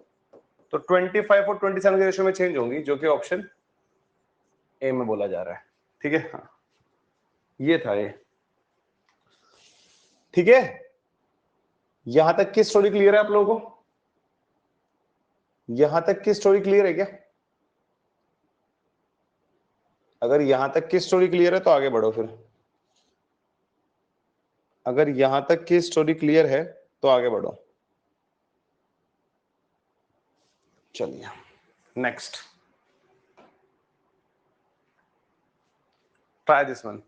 तो 25 और 27 के रेशो में चेंज होंगी, जो कि ऑप्शन ए में बोला जा रहा है। ठीक है हाँ, ये था ये। ठीक है, यहां तक की स्टोरी क्लियर है आप लोगों को? यहां तक की स्टोरी क्लियर है क्या? अगर यहां तक की स्टोरी क्लियर है तो आगे बढ़ो फिर। अगर यहां तक की स्टोरी क्लियर है तो आगे बढ़ो। चलिए next, try this one.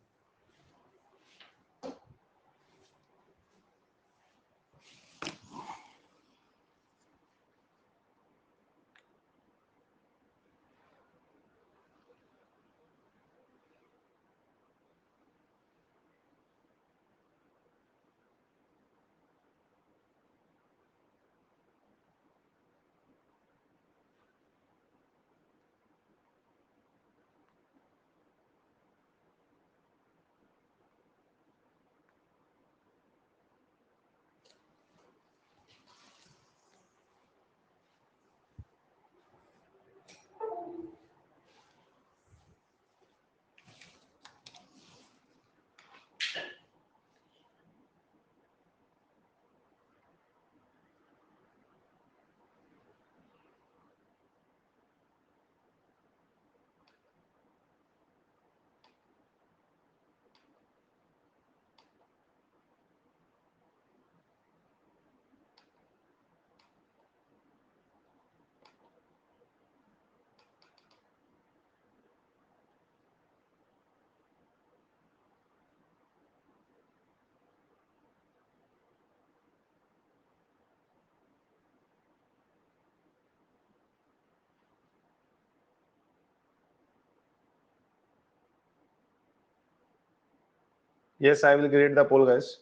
Yes, I will create the poll, guys.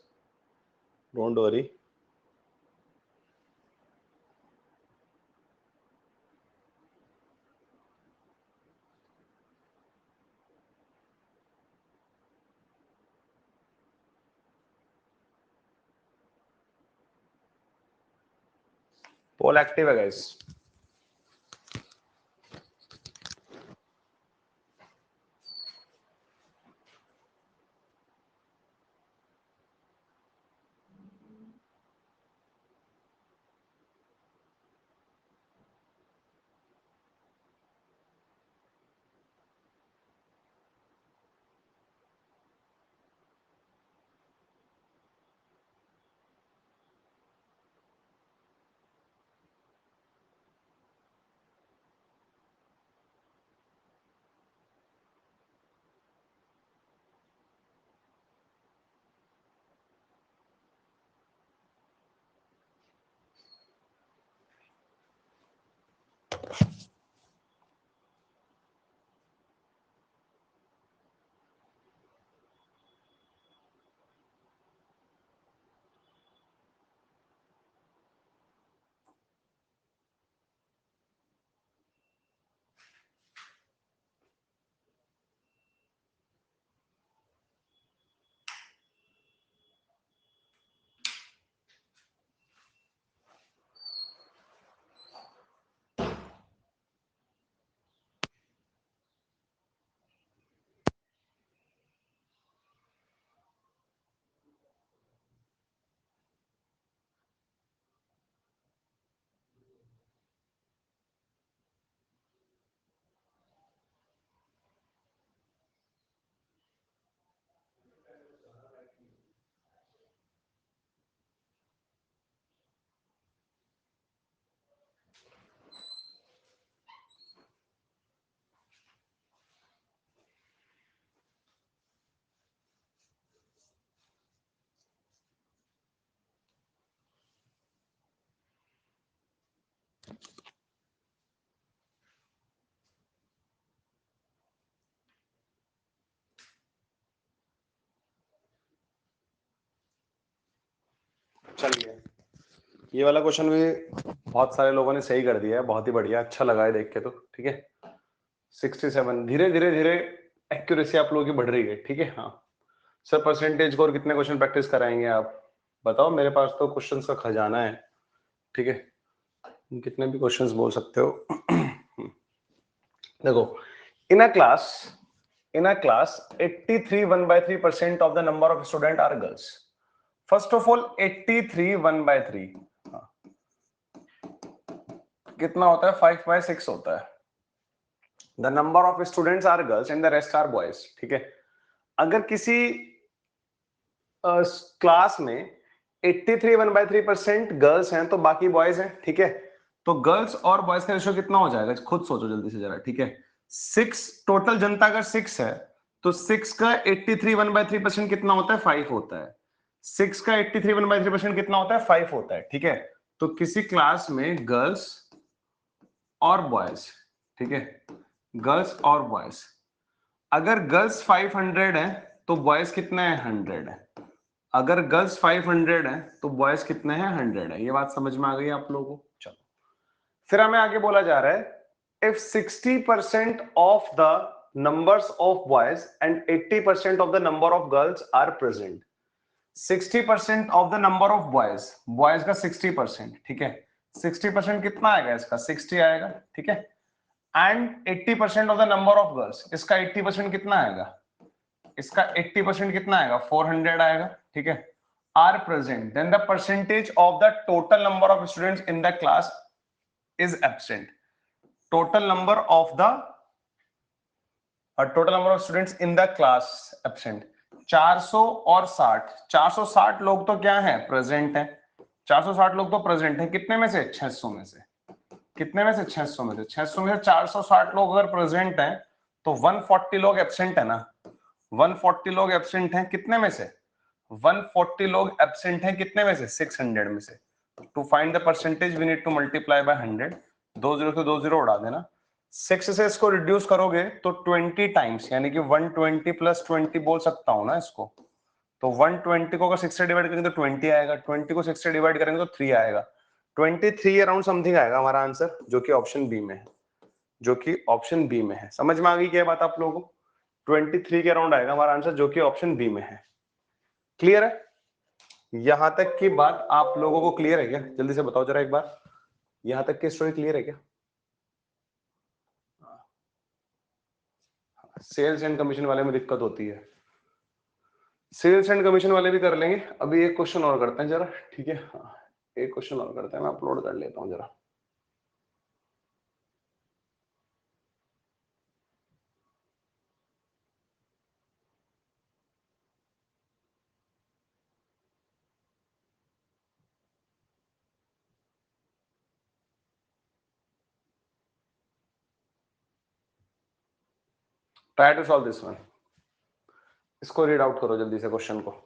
Don't worry. Poll active है guys. चलिए, ये वाला क्वेश्चन भी बहुत सारे लोगों ने सही कर दिया है, बहुत ही बढ़िया, अच्छा लगा है देख के तो, ठीक है। 67, धीरे धीरे धीरे एक्यूरेसी आप लोगों की बढ़ रही है, ठीक है। हाँ सर, परसेंटेज को और कितने क्वेश्चन प्रैक्टिस कराएंगे आप बताओ, मेरे पास तो क्वेश्चंस का खजाना है, ठीक है, कितने भी क्वेश्चंस बोल सकते हो। देखो, इन अ class 83 1/3% of the number of student are girls. First of all, 83 1/3 कितना होता है? 5/6 होता है। The number of students are girls and the rest are boys, ठीक है। अगर किसी क्लास में 83 1/3% गर्ल्स हैं तो बाकी बॉयज हैं, ठीक है। तो गर्ल्स और बॉयज का रेशियो कितना हो जाएगा? खुद सोचो जल्दी से जरा, ठीक है। 6, टोटल जनता अगर 6 है तो 6 का 83 1/3% कितना होता है? 5 होता है। 6 का 83 1/3% कितना होता है? 5 होता है, ठीक है। तो किसी क्लास में गर्ल्स और बॉयज, ठीक है, गर्ल्स और बॉयज, अगर गर्ल्स 500 है तो बॉयज कितने हैं? 100 है। अगर गर्ल्स 500 है तो बॉयज कितने हैं? 100 है। ये बात समझ में आ गई आप लोगों को? चलो, फिर हमें आगे बोला जा रहा है, if 60% of the numbers of boys and 80% of the number of girls are present. 60% of the number of boys, boys का 60%, ठीक है। 60% कितना आएगा? इसका 60 आएगा, ठीक है। And 80% of the number of girls, इसका 80% कितना आएगा? इसका 80% कितना आएगा? 400 आएगा, ठीक है। Are present, then the percentage of the total number of students in the class is absent. Total number of students in the class absent. 400 और 60, 460 लोग तो क्या है? प्रेजेंट है। 460 लोग तो प्रेजेंट है, कितने में से? 600 में से। कितने में से? 600 में से। 600 में से 460 लोग अगर प्रेजेंट हैं तो 140 लोग एब्सेंट है ना। 140 लोग एब्सेंट हैं, कितने में से? 140 लोग एब्सेंट हैं, कितने में से? 600 में से। To find the percentage we need to multiply by 100। 2 zero से 2 जीरो उड़ा देना। 6 से इसको रिड्यूस करोगे तो 20 टाइम्स, यानी कि 120 + 20 बोल सकता हूं ना इसको। तो 120 को अगर 6 से डिवाइड करेंगे तो 20 आएगा, 20 को 6 से डिवाइड करेंगे तो 3 आएगा। 23 अराउंड समथिंग आएगा हमारा आंसर, जो कि ऑप्शन बी में है, जो कि ऑप्शन बी में है। समझ में आ गई क्या बात आप लोगों को? 23 के अराउंड आएगा हमारा आंसर, जो कि ऑप्शन बी में है। क्लियर है? यहां तक की बात आप लोगों को क्लियर है क्या? जल्दी से बताओ जरा एक बार, यहां तक की स्टोरी क्लियर है क्या? सेल्स एंड कमीशन वाले में दिक्कत होती है, सेल्स एंड कमीशन वाले भी कर लेंगे। अभी एक क्वेश्चन और करते हैं जरा, ठीक है। हाँ, एक क्वेश्चन और करते हैं, मैं अपलोड कर लेता हूं जरा। Try to solve this one. इसको रीड आउट करो जल्दी से क्वेश्चन को।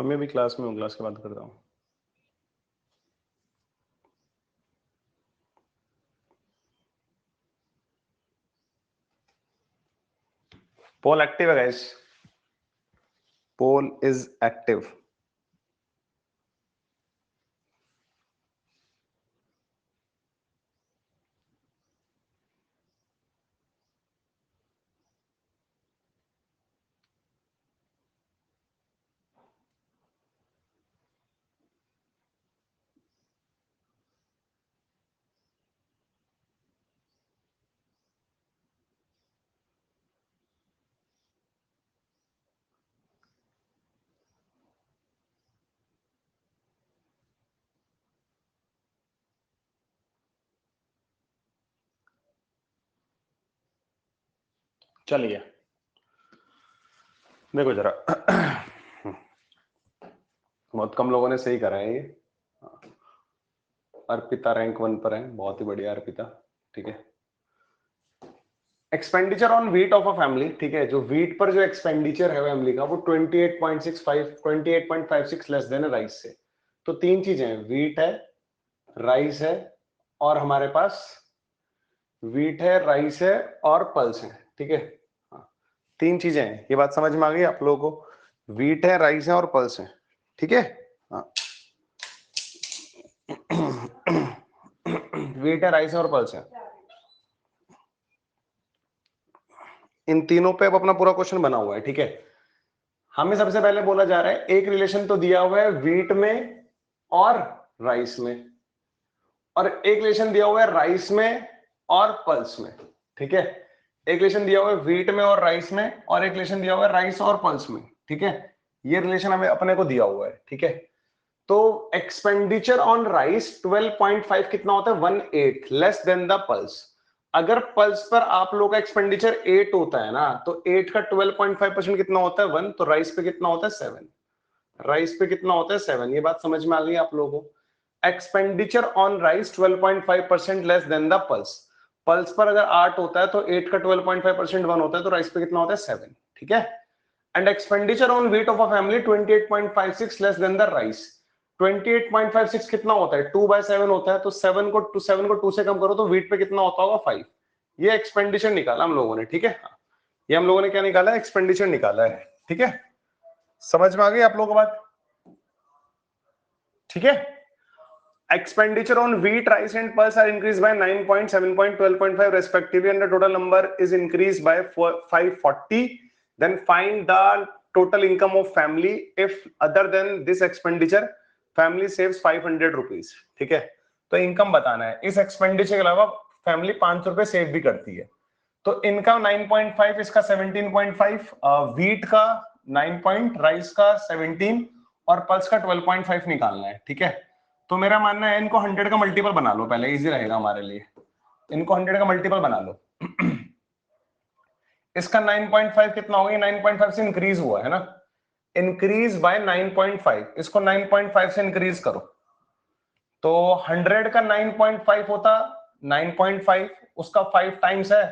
मैं भी क्लास में हूँ, क्लास के बाद करता हूँ। पोल एक्टिव है गाइस, पोल इज एक्टिव। चलिए देखो जरा, बहुत कम लोगों ने सही करा है ये। अर्पिता रैंक 1 पर है, बहुत ही बढ़िया अर्पिता। ठीक है, expenditure on wheat of a family, ठीक है, जो वीट पर जो एक्सपेंडिचर है फैमिली का वो 28.56 लेस देन राइस से। तो तीन चीजें हैं, वीट है, राइस है, और हमारे पास वीट है, राइस है और पल्स है। ठीक है, तीन चीजें हैं, ये बात समझ में आ गई आप लोगों को? वीट है, राइस है और पल्स है। ठीक है, वीट है, राइस है और पल्स है। इन तीनों पे अब अपना पूरा क्वेश्चन बना हुआ है। ठीक है, हमें सबसे पहले बोला जा रहा है एक रिलेशन तो दिया हुआ है वीट में और राइस में, और एक रिलेशन दिया हुआ है राइस में और पल्स में। ठीक है, एक रिलेशन दिया हुआ है वीट में और राइस में, और एक रिलेशन दिया हुआ है राइस और पल्स में। ठीक है, ये रिलेशन हमें अपने को दिया हुआ है। ठीक है, तो एक्सपेंडिचर ऑन राइस 12.5 कितना होता है, 1/8 लेस देन द पल्स। अगर पल्स पर आप लोग का एक्सपेंडिचर 8 होता है ना, तो 8 का 12.5% कितना होता है, 1। तो राइस पे कितना होता है, 7। राइस पे कितना होता है, 7। ये बात समझ में आ गई आप लोगों को? Expenditure on rice 12.5% less than the pulse. Pulse पर अगर 8 होता है तो 8 का 12.5% 1 होता है, तो राइस पे कितना होता है, 7। ठीक है, and expenditure on wheat of a family 28.56 less than the rice. 28.56 कितना होता है, 2/7 होता है, तो 7 को 2 से कम करो तो वीट पे कितना होता होगा, 5। ये एक्सपेंडिचर निकाला हम लोगों ने। ठीक है, ये हम लोगों ने क्या निकाला है, एक्सपेंडिचर निकाला है। ठीक है, समझ में आ गई आप लोगों को बात? ठीक है, expenditure on wheat, rice and pulse are increased by 9, 7, 12.5 respectively, and the total number is increased by 540. Then find the total income of family if other than this expenditure family saves 500 rupees. ठीक है, तो income बताना है। इस expenditure के अलावा family 500 रुपए save भी करती है। तो इनकम 9.5, इसका 17.5, वीट का 9 राइस का 17 और पल्स का 12.5 निकालना है। ठीक है, तो मेरा मानना है इनको 100 का मल्टीपल बना लो, पहले इजी रहेगा हमारे लिए। इनको 100 का मल्टीपल बना लो। इसका 9.5 कितना हो गया, 9.5 से इंक्रीज हुआ है ना, इंक्रीज बाय 9.5। इसको 9.5 से इंक्रीज करो, तो 100 का 9.5 होता 9.5, उसका 5 टाइम्स है,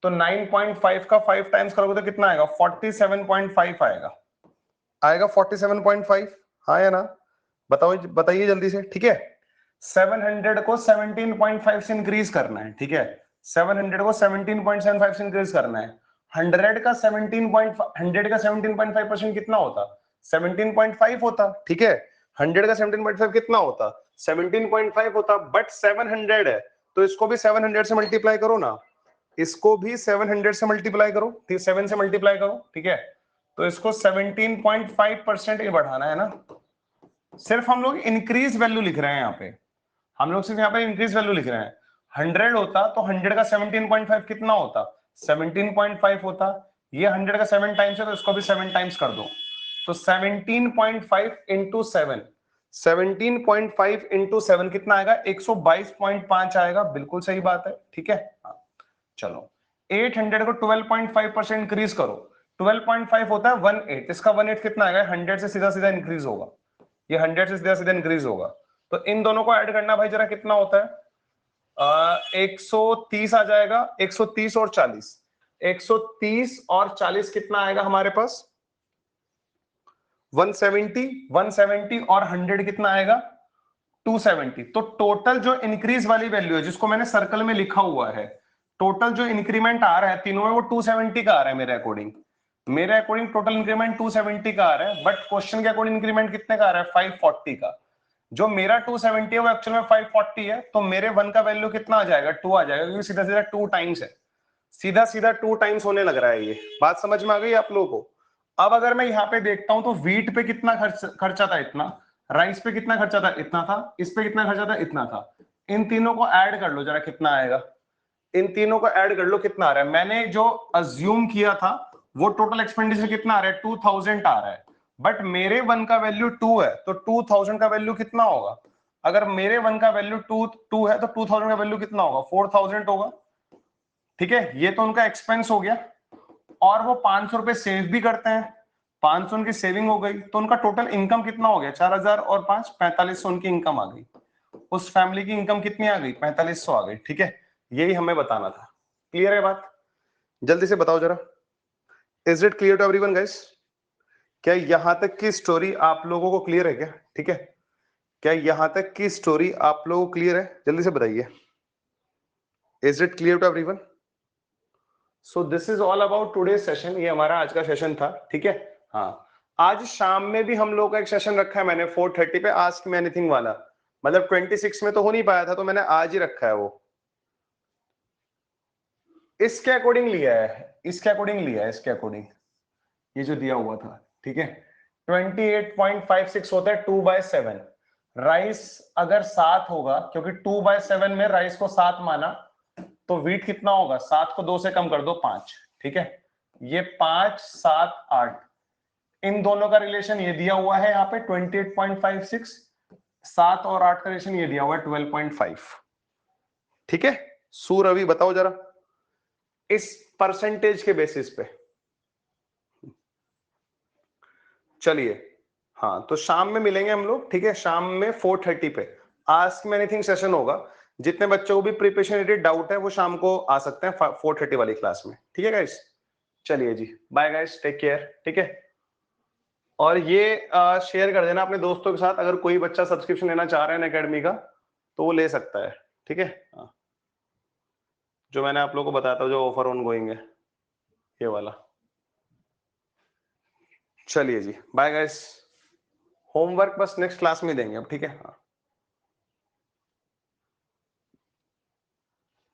तो 9.5 का 5 टाइम्स करोगे तो कितना आएगा, 47.5 आएगा। आएगा 47.5, हाँ या ना, बताओ, बताइए जल्दी से। ठीक है, 700 को 17.5 से इंक्रीज करना है। ठीक है, 700 को 17.75 से इंक्रीज करना है। 100 का 17.5% कितना होता, 17.5 होता। ठीक है, 100 का 17.5 कितना होता, 17.5 होता, बट 700 है तो इसको भी 700 से मल्टीप्लाई करो ना, इसको भी 700 से मल्टीप्लाई करो, 7 से मल्टीप्लाई करो। ठीक है, तो इसको 17.5% ये बढ़ाना है ना। सिर्फ हम लोग इंक्रीज वैल्यू लिख रहे हैं यहाँ पे, हम लोग सिर्फ यहाँ पे इंक्रीज वैल्यू लिख रहे हैं। 100 होता तो 100 का 17.5 कितना होता, 17.5 होता। ये 100 का 7 टाइम्स है तो इसको भी 7 टाइम्स कर दो, तो 17.5 इंटू 7, 17.5 इंटू 7 कितना आएगा, 122.5 आएगा। बिल्कुल सही बात है। ठीक है, चलो 800 को 12.5% इंक्रीज करो, 12.5 होता है 1/8, इसका 1/8 कितना आएगा, 100 से सीधा सीधा इंक्रीज होगा, ये 100 से सीधा सीधा इंक्रीज होगा। तो इन दोनों को ऐड करना भाई जरा, कितना होता है, 130 आ जाएगा, 130 और 40, 130 और 40 कितना आएगा हमारे पास, 170 और 100 कितना आएगा 270। तो टोटल जो इंक्रीज वाली वैल्यू है जिसको मैंने सर्कल में लिखा हुआ है, टोटल जो इंक्रीमेंट आ रहा है तीनों में वो 270 का आ रहा है मेरे अकॉर्डिंग टोटल इंक्रीमेंट 270 का आ रहा है। बट क्वेश्चन के अकॉर्डिंग इंक्रीमेंट कितने का आ रहा है 540 का। जो मेरा 270 है वो एक्चुअल में 540 है, तो मेरे 1 का वैल्यू कितना आ जाएगा 2 आ जाएगा, क्योंकि सीधा सीधा 2 टाइम्स है, सीधा सीधा 2 टाइम्स होने लग रहा है। ये बात समझ में आ गई आप लोगों को? अब अगर मैं यहाँ पे देखता हूं तो वीट पे कितना खर्चा था इतना, राइस पे कितना खर्चा था इतना था, इस पे कितना खर्चा था इतना था। इन तीनों को ऐड कर लो जरा कितना आएगा, इन तीनों को ऐड कर लो कितना आ रहा है। मैंने जो अज्यूम किया था वो टोटल एक्सपेंडिचर कितना आ रहा है 2000 आ रहा है, बट मेरे 1 का वैल्यू 2 है, तो 2000 का वैल्यू कितना होगा? अगर मेरे 1 का वैल्यू 2 है तो 2000 का वैल्यू कितना होगा 4000 होगा। ठीक है, ये तो उनका एक्सपेंस हो गया। और वो 500 रुपए सेव भी करते हैं, 500 उनकी सेविंग हो गई, तो उनका टोटल इनकम कितना हो गया 4000 और 5 4500 उनकी इनकम आ गई। उस फैमिली की इनकम कितनी आ गई 4500 आ गई। ठीक है, यही हमें बताना था। क्लियर है बात? जल्दी से बताओ जरा, is it clear to everyone guys? क्या यहां तक की स्टोरी आप लोगों को क्लियर है क्या? ठीक है, क्या यहां तक की स्टोरी आप लोगों को क्लियर है? जल्दी से बताइए, is it clear to everyone? So this is all about today session, ये हमारा आज का सेशन था। ठीक है, हाँ, आज शाम में भी हम लोग का एक सेशन रखा है मैंने 4:30 पे, आस्क मी एनीथिंग वाला। मतलब 26 में तो हो नहीं पाया था, तो मैंने आज ही रखा है वो। इसके अकॉर्डिंग लिया है, इसके अकॉर्डिंग लिया है, इसके अकॉर्डिंग ये जो दिया हुआ था। ठीक है, 28.56 होता है 2/7। राइस अगर 7 होगा, क्योंकि 2/7 में राइस को 7 माना, तो वीट कितना होगा 7 को 2 से कम कर दो 5। ठीक है, ये 5 7 8, इन दोनों का रिलेशन ये दिया हुआ है यहाँ पे 28.56, 7 और 8 का रिलेशन ये दिया हुआ है 12.5। ठीक है, सूर अभी बताओ जरा इस परसेंटेज के बेसिस पे। चलिए, हाँ, तो शाम में मिलेंगे हम लोग। ठीक है, शाम में 4:30 पे आस्क मी एनीथिंग सेशन होगा। जितने बच्चों को भी प्रिपरेशन रिलेटेड डाउट है वो शाम को आ सकते हैं 4:30 वाली क्लास में। ठीक है गाइस, चलिए जी, बाय गाइस, टेक केयर। ठीक है, और ये शेयर कर देना अपने दोस्तों के साथ, अगर कोई बच्चा सब्सक्रिप्शन लेना चाह रहा है अकेडमी का तो वो ले सकता है। ठीक है, हाँ, जो मैंने आप लोगों को बताया था, जो ऑफर ऑन गोइंग है ये वाला। चलिए जी, बाय गाइस, होमवर्क बस नेक्स्ट क्लास में देंगे अब। ठीक है, हाँ।